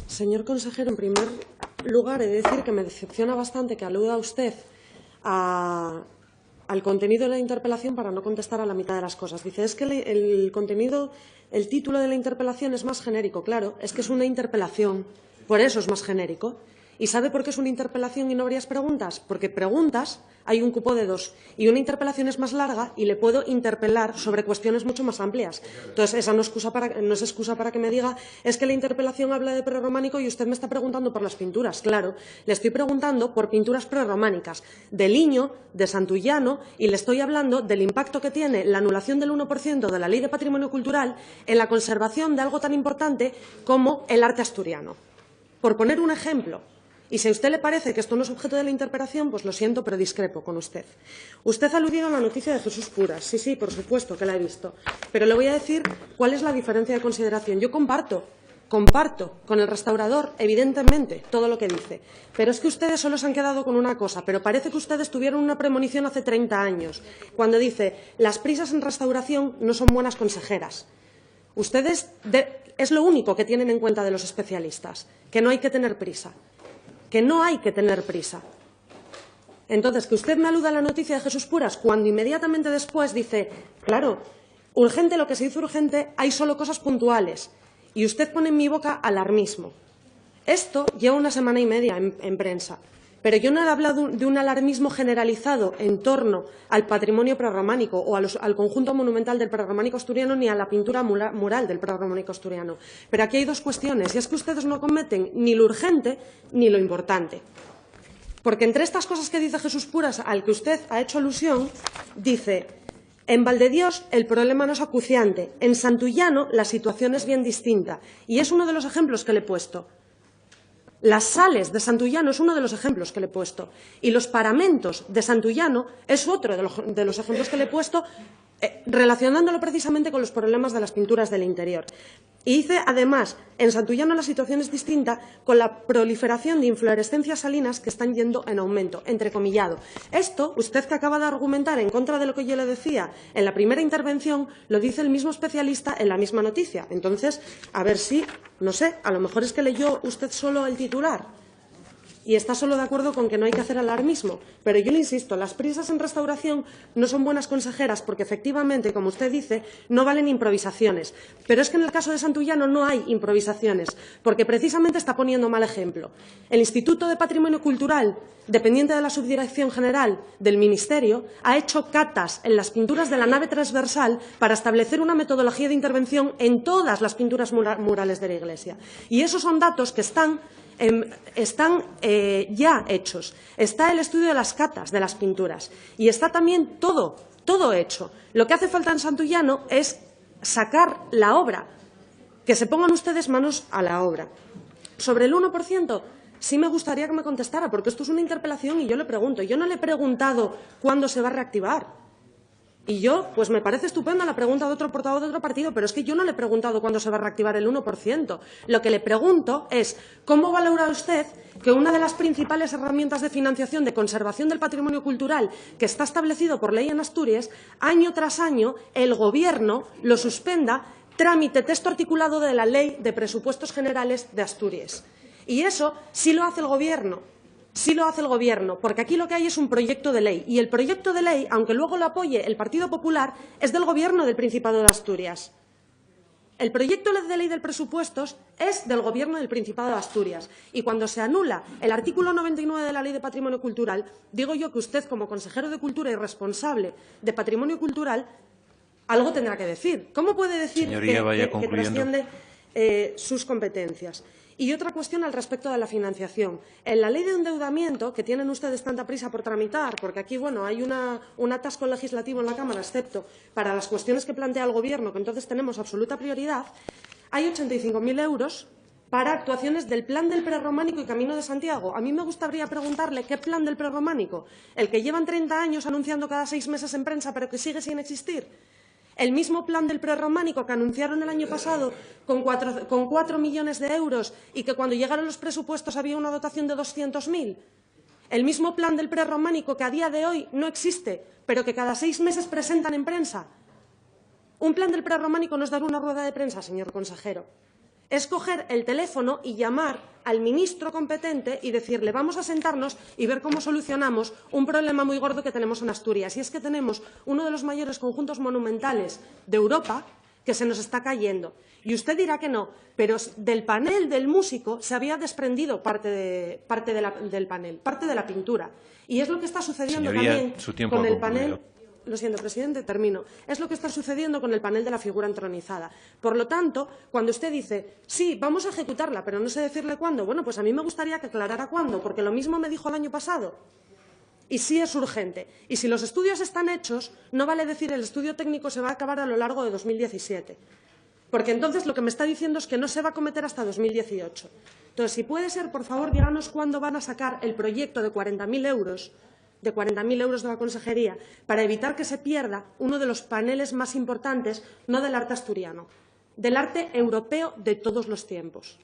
Señor consejero, en primer lugar, he de decir que me decepciona bastante que aluda usted al contenido de la interpelación para no contestar a la mitad de las cosas. Dice, es que el contenido, el título de la interpelación es más genérico. Claro, es que es una interpelación, por eso es más genérico. ¿Y sabe por qué es una interpelación y no varias preguntas? Porque preguntas hay un cupo de 2 y una interpelación es más larga y le puedo interpelar sobre cuestiones mucho más amplias. Entonces, esa no es excusa para que me diga es que la interpelación habla de prerrománico y usted me está preguntando por las pinturas. Claro, le estoy preguntando por pinturas prerrománicas de Liño, de Santullano, y le estoy hablando del impacto que tiene la anulación del 1% de la Ley de Patrimonio Cultural en la conservación de algo tan importante como el arte asturiano. Por poner un ejemplo. Y si a usted le parece que esto no es objeto de la interpelación, pues lo siento, pero discrepo con usted. Usted ha aludido a la noticia de Jesús Puras. Sí, por supuesto que la he visto. Pero le voy a decir cuál es la diferencia de consideración. Yo comparto con el restaurador, evidentemente, todo lo que dice. Pero es que ustedes solo se han quedado con una cosa. Pero parece que ustedes tuvieron una premonición hace 30 años, cuando dice las prisas en restauración no son buenas consejeras. Ustedes es lo único que tienen en cuenta de los especialistas, que no hay que tener prisa. Que no hay que tener prisa. Entonces, que usted me aluda a la noticia de Jesús Puras cuando inmediatamente después dice, claro, urgente lo que se dice urgente, hay solo cosas puntuales. Y usted pone en mi boca alarmismo. Esto lleva una semana y media en prensa. Pero yo no he hablado de un alarmismo generalizado en torno al patrimonio prerrománico o al conjunto monumental del prerrománico asturiano ni a la pintura mural del prerrománico asturiano. Pero aquí hay dos cuestiones, y es que ustedes no cometen ni lo urgente ni lo importante. Porque entre estas cosas que dice Jesús Puras, al que usted ha hecho alusión, dice, en Valdedios el problema no es acuciante, en Santullano la situación es bien distinta. Y es uno de los ejemplos que le he puesto. Las sales de Santullano es uno de los ejemplos que le he puesto y los paramentos de Santullano es otro de los ejemplos que le he puesto, relacionándolo precisamente con los problemas de las pinturas del interior. Y dice, además, en Santullano la situación es distinta con la proliferación de inflorescencias salinas que están yendo en aumento, entrecomillado. Esto, usted que acaba de argumentar en contra de lo que yo le decía en la primera intervención, lo dice el mismo especialista en la misma noticia. Entonces, a ver si, no sé, a lo mejor es que leyó usted solo el titular y está solo de acuerdo con que no hay que hacer alarmismo. Pero yo le insisto, las prisas en restauración no son buenas consejeras porque, efectivamente, como usted dice, no valen improvisaciones. Pero es que en el caso de Santullano no hay improvisaciones, porque precisamente está poniendo mal ejemplo. El Instituto de Patrimonio Cultural, dependiente de la Subdirección General del Ministerio, ha hecho catas en las pinturas de la nave transversal para establecer una metodología de intervención en todas las pinturas murales de la Iglesia. Y esos son datos que están ya hechos. Está el estudio de las catas de las pinturas y está también todo hecho. Lo que hace falta en Santullano es sacar la obra, que se pongan ustedes manos a la obra. Sobre el 1%, sí me gustaría que me contestara, porque esto es una interpelación y yo le pregunto. Yo no le he preguntado cuándo se va a reactivar. Y yo, pues me parece estupenda la pregunta de otro portavoz de otro partido, pero es que yo no le he preguntado cuándo se va a reactivar el 1%. Lo que le pregunto es, ¿cómo valora usted que una de las principales herramientas de financiación de conservación del patrimonio cultural que está establecido por ley en Asturias, año tras año, el Gobierno lo suspenda trámite texto articulado de la Ley de Presupuestos Generales de Asturias? Y eso sí lo hace el Gobierno. Sí lo hace el Gobierno, porque aquí lo que hay es un proyecto de ley. Y el proyecto de ley, aunque luego lo apoye el Partido Popular, es del Gobierno del Principado de Asturias. El proyecto de ley del presupuestos es del Gobierno del Principado de Asturias. Y cuando se anula el artículo 99 de la Ley de Patrimonio Cultural, digo yo que usted, como consejero de Cultura y responsable de Patrimonio Cultural, algo tendrá que decir. ¿Cómo puede decir que trasciende sus competencias? Y otra cuestión al respecto de la financiación. En la ley de endeudamiento, que tienen ustedes tanta prisa por tramitar, porque aquí hay un atasco legislativo en la Cámara, excepto para las cuestiones que plantea el Gobierno, que entonces tenemos absoluta prioridad, hay 85.000 euros para actuaciones del Plan del Prerrománico y Camino de Santiago. A mí me gustaría preguntarle qué plan del Prerrománico, el que llevan 30 años anunciando cada 6 meses en prensa, pero que sigue sin existir. El mismo plan del prerrománico que anunciaron el año pasado con 4 millones de euros y que cuando llegaron los presupuestos había una dotación de 200.000. El mismo plan del prerrománico que a día de hoy no existe, pero que cada 6 meses presentan en prensa. Un plan del prerrománico no es dar una rueda de prensa, señor consejero. es coger el teléfono y llamar al ministro competente y decirle vamos a sentarnos y ver cómo solucionamos un problema muy gordo que tenemos en Asturias. Y es que tenemos uno de los mayores conjuntos monumentales de Europa que se nos está cayendo. Y usted dirá que no, pero del panel del músico se había desprendido parte del panel, parte de la pintura. Y es lo que está sucediendo también con el panel. Lo siento, presidente, termino. Es lo que está sucediendo con el panel de la figura entronizada. Por lo tanto, cuando usted dice, sí, vamos a ejecutarla, pero no sé decirle cuándo, bueno, pues a mí me gustaría que aclarara cuándo, porque lo mismo me dijo el año pasado. Y sí es urgente. Y si los estudios están hechos, no vale decir el estudio técnico se va a acabar a lo largo de 2017. Porque entonces lo que me está diciendo es que no se va a acometer hasta 2018. Entonces, si puede ser, por favor, díganos cuándo van a sacar el proyecto de 40.000 euros de 40.000 euros de la Consejería, para evitar que se pierda uno de los paneles más importantes, no del arte asturiano, del arte europeo de todos los tiempos.